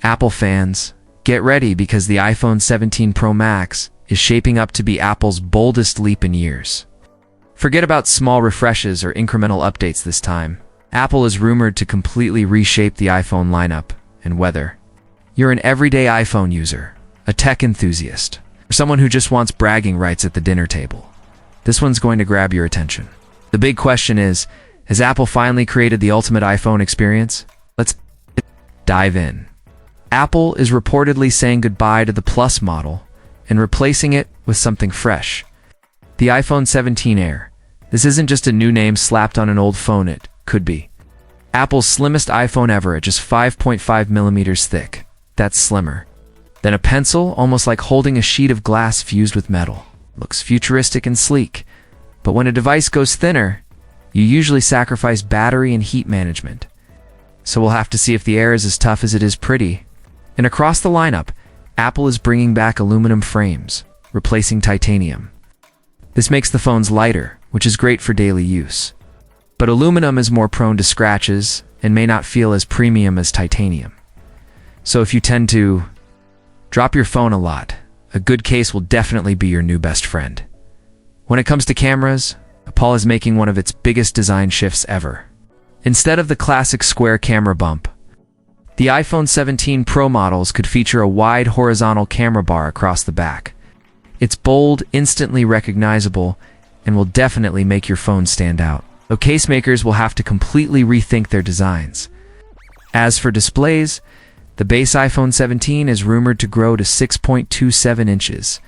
Apple fans, get ready because the iPhone 17 Pro Max is shaping up to be Apple's boldest leap in years. Forget about small refreshes or incremental updates this time. Apple is rumored to completely reshape the iPhone lineup, and whether you're an everyday iPhone user, a tech enthusiast, or someone who just wants bragging rights at the dinner table, this one's going to grab your attention. The big question is, has Apple finally created the ultimate iPhone experience? Let's dive in. Apple is reportedly saying goodbye to the Plus model and replacing it with something fresh. The iPhone 17 Air. This isn't just a new name slapped on an old phone, it could be Apple's slimmest iPhone ever at just 5.5 millimeters thick. That's slimmer than a pencil, almost like holding a sheet of glass fused with metal. Looks futuristic and sleek, but when a device goes thinner, you usually sacrifice battery and heat management. So we'll have to see if the Air is as tough as it is pretty. And across the lineup, Apple is bringing back aluminum frames, replacing titanium. This makes the phones lighter, which is great for daily use. But aluminum is more prone to scratches and may not feel as premium as titanium. So if you tend to drop your phone a lot, a good case will definitely be your new best friend. When it comes to cameras, Apple is making one of its biggest design shifts ever. Instead of the classic square camera bump, the iPhone 17 Pro models could feature a wide horizontal camera bar across the back. It's bold, instantly recognizable, and will definitely make your phone stand out. Though case makers will have to completely rethink their designs. As for displays, the base iPhone 17 is rumored to grow to 6.27 inches,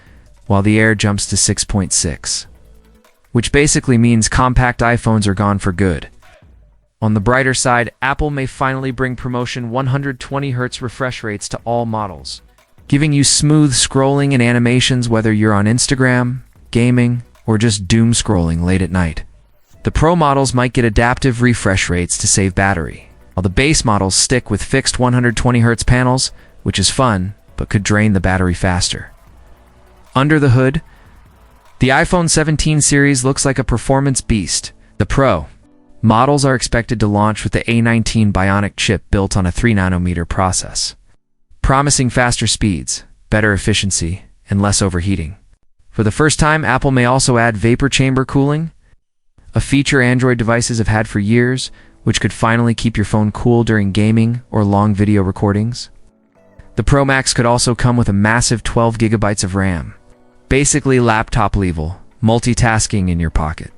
while the Air jumps to 6.6, which basically means compact iPhones are gone for good. On the brighter side, Apple may finally bring promotion 120Hz refresh rates to all models, giving you smooth scrolling and animations whether you're on Instagram, gaming, or just doom scrolling late at night. The Pro models might get adaptive refresh rates to save battery, while the base models stick with fixed 120Hz panels, which is fun, but could drain the battery faster. Under the hood, the iPhone 17 series looks like a performance beast. The Pro models are expected to launch with the A19 Bionic chip built on a 3nm process, promising faster speeds, better efficiency, and less overheating. For the first time, Apple may also add vapor chamber cooling, a feature Android devices have had for years, which could finally keep your phone cool during gaming or long video recordings. The Pro Max could also come with a massive 12 GB of RAM, basically laptop level, multitasking in your pocket.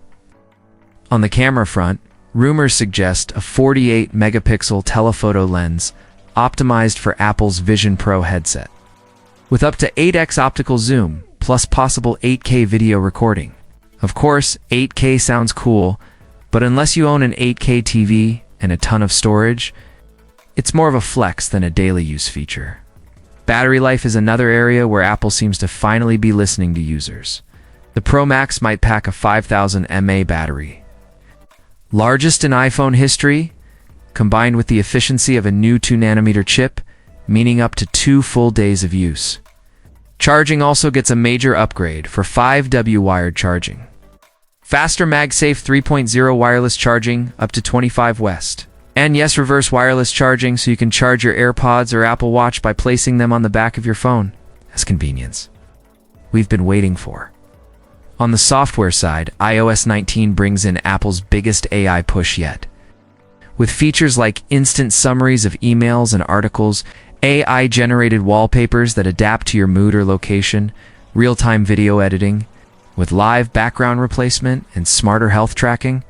On the camera front, rumors suggest a 48 megapixel telephoto lens optimized for Apple's Vision Pro headset, with up to 8x optical zoom, plus possible 8K video recording. Of course, 8K sounds cool, but unless you own an 8K TV and a ton of storage, it's more of a flex than a daily use feature. Battery life is another area where Apple seems to finally be listening to users. The Pro Max might pack a 5000 mAh battery, largest in iPhone history, combined with the efficiency of a new 2nm chip, meaning up to 2 full days of use. Charging also gets a major upgrade for 5W wired charging. Faster MagSafe 3.0 wireless charging up to 25 West. And yes, reverse wireless charging so you can charge your AirPods or Apple Watch by placing them on the back of your phone. That's convenience we've been waiting for. On the software side, iOS 19 brings in Apple's biggest AI push yet. With features like instant summaries of emails and articles, AI-generated wallpapers that adapt to your mood or location, real-time video editing, with live background replacement and smarter health tracking.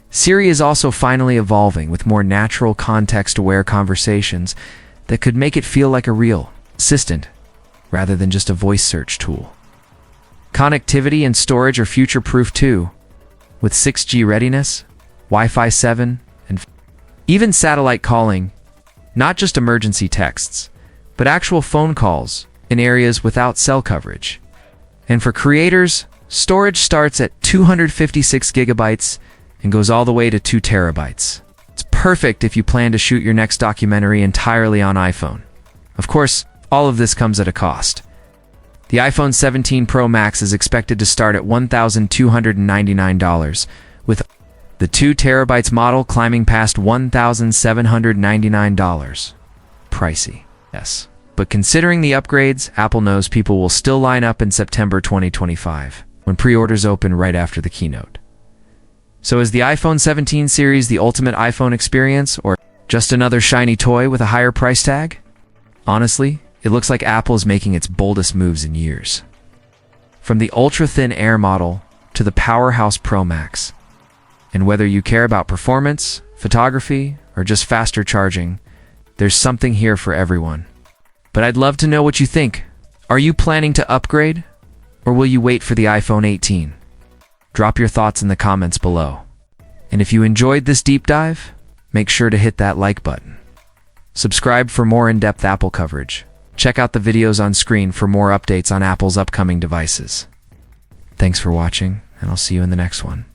Siri is also finally evolving with more natural context-aware conversations that could make it feel like a real assistant rather than just a voice search tool. Connectivity and storage are future-proof too, with 6G readiness, Wi-Fi 7, and even satellite calling, not just emergency texts, but actual phone calls in areas without cell coverage. And for creators, storage starts at 256 gigabytes and goes all the way to 2 terabytes. It's perfect if you plan to shoot your next documentary entirely on iPhone. Of course, all of this comes at a cost. The iPhone 17 Pro Max is expected to start at $1,299, with the 2 terabytes model climbing past $1,799. Pricey. Yes. But considering the upgrades, Apple knows people will still line up in September 2025, when pre-orders open right after the keynote. So is the iPhone 17 series the ultimate iPhone experience, or just another shiny toy with a higher price tag? Honestly, it looks like Apple is making its boldest moves in years. From the ultra-thin Air model to the powerhouse Pro Max. And whether you care about performance, photography, or just faster charging, there's something here for everyone. But I'd love to know what you think. Are you planning to upgrade, or will you wait for the iPhone 18? Drop your thoughts in the comments below. And if you enjoyed this deep dive, make sure to hit that like button. Subscribe for more in-depth Apple coverage. Check out the videos on screen for more updates on Apple's upcoming devices. Thanks for watching, and I'll see you in the next one.